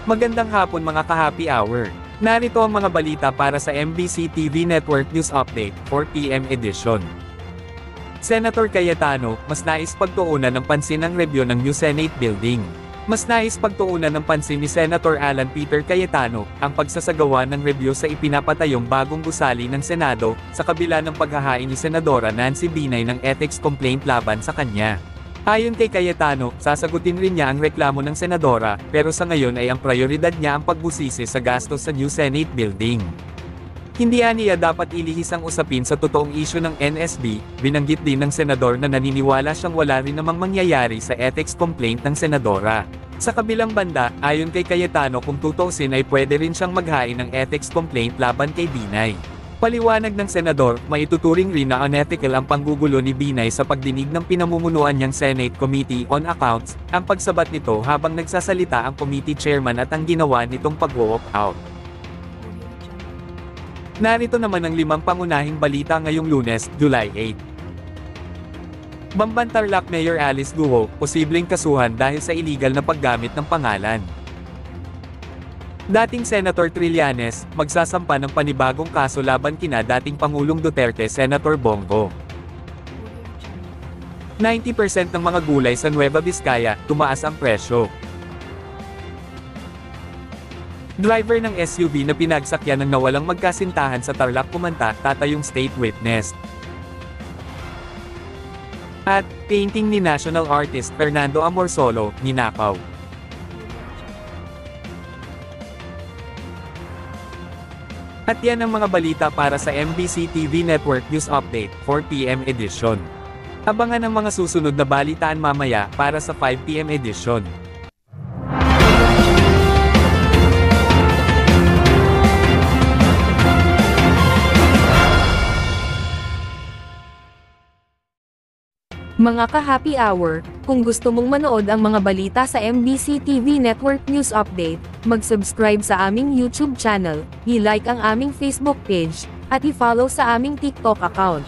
Magandang hapon mga ka-happy hour. Narito ang mga balita para sa MBC TV Network News Update, 4 PM edition. Senator Cayetano, mas nais pagtuunan ng pansin ang review ng new Senate building. Mas nais pagtuunan ng pansin ni Senator Alan Peter Cayetano, ang pagsasagawa ng review sa ipinapatayong bagong gusali ng Senado, sa kabila ng paghahain ni Senadora Nancy Binay ng ethics complaint laban sa kanya. Ayon kay Cayetano, sasagutin rin niya ang reklamo ng senadora, pero sa ngayon ay ang prioridad niya ang pagbusisi sa gastos sa new Senate building. Hindi niya dapat ilihis ang usapin sa totoong isyu ng NSB, binanggit din ng senador na naniniwala siyang wala rin namang mangyayari sa ethics complaint ng senadora. Sa kabilang banda, ayon kay Cayetano kung tutuusin ay pwede rin siyang maghain ng ethics complaint laban kay Binay. Paliwanag ng senador, maituturing rin na unethical ang panggugulo ni Binay sa pagdinig ng pinamumunuan niyang Senate Committee on Accounts, ang pagsabat nito habang nagsasalita ang committee chairman at ang ginawa nitong pag-walk out. Narito naman ang 5 pangunahing balita ngayong Lunes, July 8. Bamban-Tarlac Mayor Alice Guo, posibleng kasuhan dahil sa illegal na paggamit ng pangalan. Dating Senator Trillanes, magsasampa ng panibagong kaso laban kina dating Pangulong Duterte Senator Bongo. 90% ng mga gulay sa Nueva Vizcaya, tumaas ang presyo. Driver ng SUV na pinagsakyan ng nawalang magkasintahan sa Tarlac kumanta, tatayong state witness. At, painting ni national artist Fernando Amorsolo, ninakaw. At yan ang mga balita para sa MBC TV Network News Update, 4 PM edition. Abangan ang mga susunod na balitaan mamaya para sa 5 PM edition. Mga ka-happy hour, kung gusto mong manood ang mga balita sa MBC TV Network News Update, mag-subscribe sa aming YouTube channel, i-like ang aming Facebook page, at i-follow sa aming TikTok account.